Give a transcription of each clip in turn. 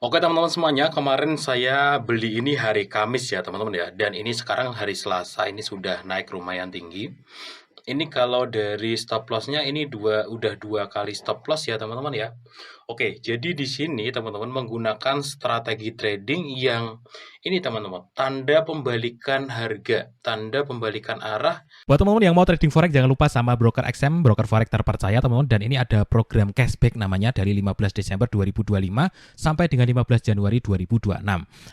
Oke teman-teman semuanya, kemarin saya beli ini hari Kamis ya teman-teman ya, dan ini sekarang hari Selasa, ini sudah naik lumayan tinggi. Ini kalau dari stop lossnya ini udah dua kali stop loss ya teman-teman ya. Oke, jadi di sini teman-teman menggunakan strategi trading yang ini teman-teman, tanda pembalikan harga, tanda pembalikan arah. Buat teman-teman yang mau trading forex, jangan lupa sama broker XM, broker forex terpercaya teman-teman. Dan ini ada program cashback namanya dari 15 Desember 2025 sampai dengan 15 Januari 2026.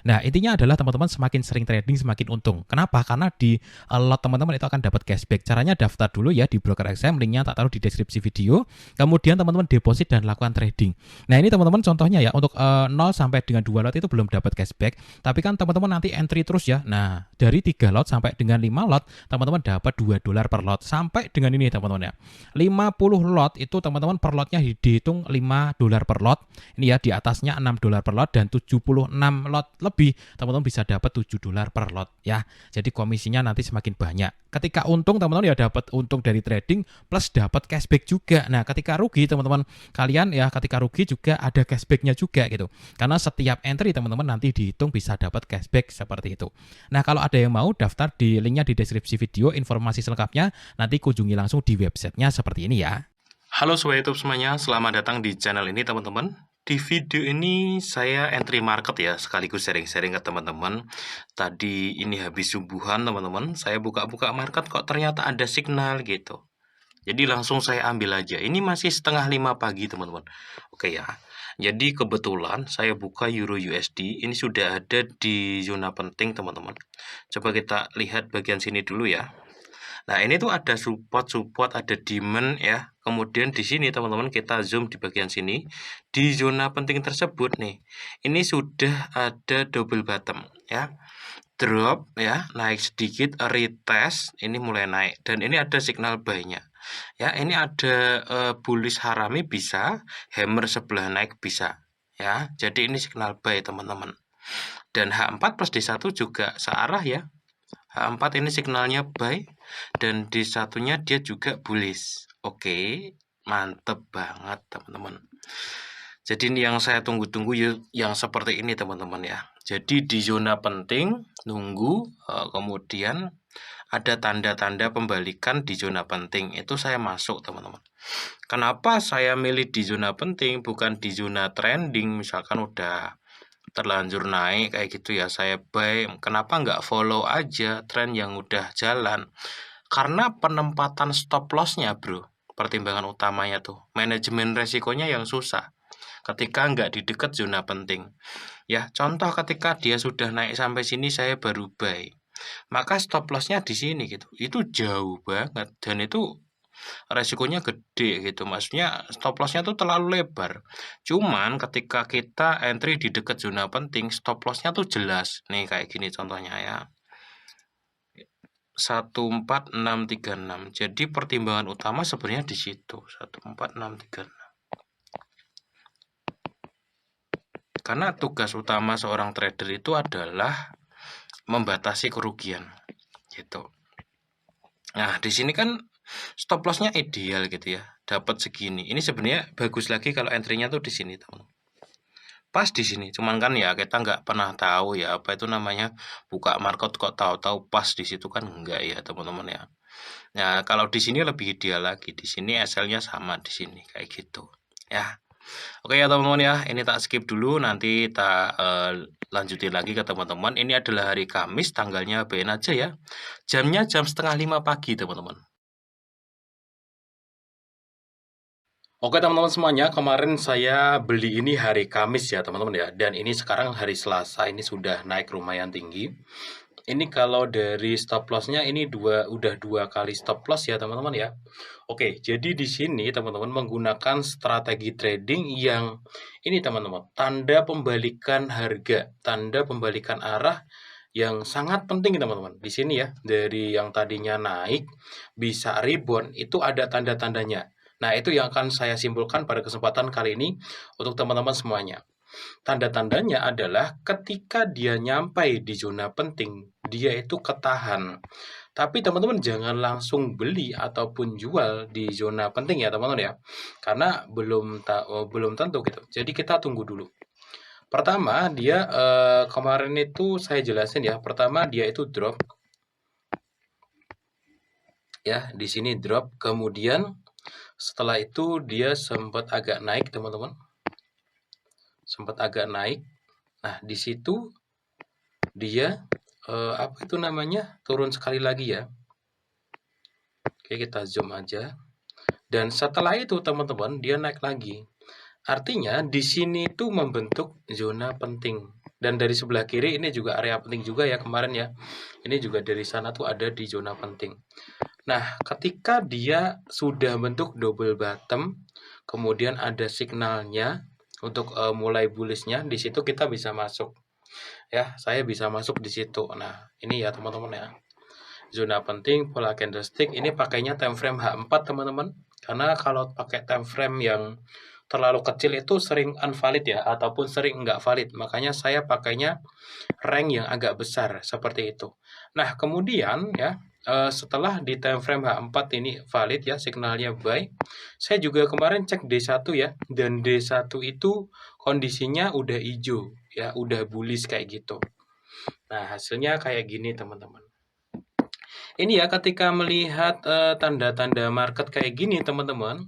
Nah, intinya adalah teman-teman semakin sering trading semakin untung. Kenapa? Karena di lot teman-teman itu akan dapat cashback. Caranya daftar dulu ya di broker XM, linknya tak taruh di deskripsi video. Kemudian teman-teman deposit dan lakukan trading. Nah, ini teman-teman contohnya ya, untuk 0 sampai dengan 2 lot itu belum dapat cashback. Tapi kan teman-teman nanti entry terus ya. Nah, dari 3 lot sampai dengan 5 lot, teman-teman dapat $2 per lot. Sampai dengan ini teman-teman ya, 50 lot itu teman-teman per lotnya dihitung $5 per lot. Ini ya, di atasnya $6 per lot, dan 76 lot lebih teman-teman bisa dapat $7 per lot ya. Jadi komisinya nanti semakin banyak. Ketika untung teman-teman ya dapat untung dari trading plus dapat cashback juga. Nah, ketika rugi teman-teman kalian ya, ketika rugi juga ada cashbacknya juga gitu. Karena setiap entry teman-teman nanti dihitung bisa dapat cashback seperti itu. Nah, kalau ada yang mau daftar, di linknya di deskripsi video, informasi selengkapnya nanti kunjungi langsung di websitenya seperti ini ya. Halo sobat YouTube semuanya, selamat datang di channel ini teman-teman. Di video ini saya entry market ya, sekaligus sharing-sharing ke teman-teman. Tadi ini habis subuhan teman-teman, saya buka-buka market kok ternyata ada signal gitu. Jadi langsung saya ambil aja. Ini masih setengah 5 pagi teman-teman. Oke ya. Jadi kebetulan saya buka Euro USD, ini sudah ada di zona penting teman-teman. Coba kita lihat bagian sini dulu ya. Nah, ini tuh ada support, ada demand ya. Kemudian di sini teman-teman kita zoom di bagian sini. Di zona penting tersebut nih, ini sudah ada double bottom ya. Drop ya, naik sedikit, retest, ini mulai naik. Dan ini ada signal buy-nya. Ya, ini ada bullish harami bisa, hammer sebelah naik bisa. Ya, jadi ini signal buy teman-teman. Dan H4 plus D1 juga searah ya. H4 ini signalnya buy, dan D1-nya dia juga bullish. Oke, mantep banget teman-teman. Jadi ini yang saya tunggu-tunggu yang seperti ini teman-teman ya. Jadi di zona penting nunggu, kemudian ada tanda-tanda pembalikan di zona penting, itu saya masuk teman-teman. Kenapa saya milih di zona penting bukan di zona trending, misalkan udah terlanjur naik kayak gitu ya saya buy. Kenapa nggak follow aja tren yang udah jalan? Karena penempatan stop lossnya bro, pertimbangan utamanya tuh manajemen resikonya yang susah ketika nggak di dekat zona penting ya. Contoh ketika dia sudah naik sampai sini saya baru buy, maka stop lossnya di sini gitu, itu jauh banget dan itu resikonya gede gitu. Maksudnya stop lossnya tuh terlalu lebar. Cuman ketika kita entry di dekat zona penting, stop lossnya tuh jelas. Nih kayak gini contohnya ya. 14636. Jadi pertimbangan utama sebenarnya di situ. 14636. Karena tugas utama seorang trader itu adalah membatasi kerugian gitu. Nah, di sini kan stop lossnya ideal gitu ya, dapat segini. Ini sebenarnya bagus lagi kalau entry-nya tuh di sini teman. Pas di sini, cuman kan ya kita nggak pernah tahu ya apa itu namanya buka market kok tahu-tahu pas di situ kan enggak ya teman-teman ya. Nah, kalau di sini lebih ideal lagi. Di sini SL-nya sama di sini kayak gitu. Ya. Oke ya teman-teman ya, ini tak skip dulu, nanti tak lanjutin lagi ke teman-teman. Ini adalah hari Kamis, tanggalnya bayan aja ya. Jamnya jam setengah 5 pagi teman-teman. Oke teman-teman semuanya, kemarin saya beli ini hari Kamis ya teman-teman ya, dan ini sekarang hari Selasa, ini sudah naik lumayan tinggi. Ini kalau dari stop lossnya ini udah dua kali stop loss ya teman-teman ya. Oke, jadi di sini teman-teman menggunakan strategi trading yang ini teman-teman, tanda pembalikan harga, tanda pembalikan arah yang sangat penting teman-teman. Di sini ya, dari yang tadinya naik bisa rebound itu ada tanda-tandanya. Nah, itu yang akan saya simpulkan pada kesempatan kali ini untuk teman-teman semuanya. Tanda-tandanya adalah ketika dia nyampai di zona penting, dia itu ketahan. Tapi teman-teman jangan langsung beli ataupun jual di zona penting ya teman-teman ya. Karena belum tentu gitu. Jadi kita tunggu dulu. Pertama, dia kemarin itu saya jelasin ya. Pertama, dia itu drop. Ya, di sini drop. Kemudian setelah itu dia sempat agak naik, teman-teman. Sempat agak naik. Nah, di situ dia apa itu namanya? Turun sekali lagi ya. Oke, kita zoom aja. Dan setelah itu, teman-teman, dia naik lagi. Artinya di sini itu membentuk zona penting. Dan dari sebelah kiri ini juga area penting juga ya kemarin ya. Ini juga dari sana tuh ada di zona penting. Nah, ketika dia sudah bentuk double bottom, kemudian ada signalnya untuk mulai bullishnya, di situ kita bisa masuk. Ya, saya bisa masuk di situ. Nah, ini ya teman-teman ya. Zona penting, pola candlestick, ini pakainya time frame H4 teman-teman. Karena kalau pakai time frame yang terlalu kecil itu sering unvalid ya, ataupun sering nggak valid. Makanya saya pakainya rank yang agak besar, seperti itu. Nah, kemudian ya, setelah di time frame H4 ini valid ya, signalnya buy. Saya juga kemarin cek D1 ya, dan D1 itu kondisinya udah hijau ya, udah bullish kayak gitu. Nah, hasilnya kayak gini teman-teman. Ini ya ketika melihat tanda-tanda market kayak gini teman-teman,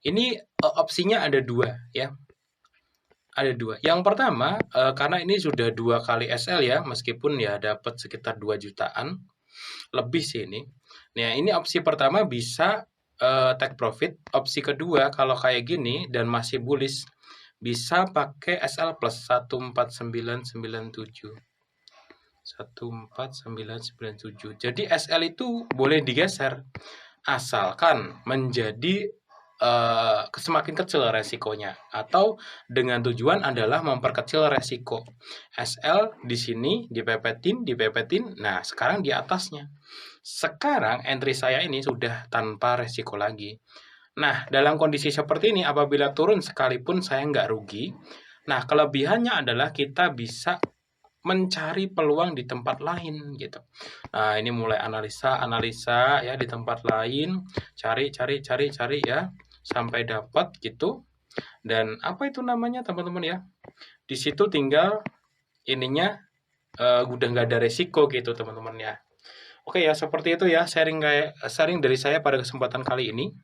ini opsinya ada dua ya. Ada dua. Yang pertama, karena ini sudah 2 kali SL ya, meskipun ya dapat sekitar 2 jutaan lebih sih ini. Nah, ini opsi pertama bisa take profit. Opsi kedua kalau kayak gini dan masih bullish bisa pakai SL plus 14997. 14997. Jadi SL itu boleh digeser asalkan menjadi semakin kecil resikonya atau dengan tujuan adalah memperkecil resiko. SL di sini dipepetin. Nah, sekarang di atasnya. Sekarang entry saya ini sudah tanpa resiko lagi. Nah, dalam kondisi seperti ini apabila turun sekalipun saya nggak rugi. Nah, kelebihannya adalah kita bisa mencari peluang di tempat lain gitu. Nah, ini mulai analisa ya di tempat lain, cari ya sampai dapat gitu. Dan apa itu namanya teman-teman ya? Di situ tinggal ininya udah nggak ada resiko gitu teman-teman ya. Oke ya, seperti itu ya sharing dari saya pada kesempatan kali ini.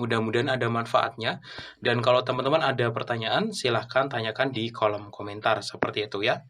Mudah-mudahan ada manfaatnya. Dan kalau teman-teman ada pertanyaan, silahkan tanyakan di kolom komentar seperti itu ya.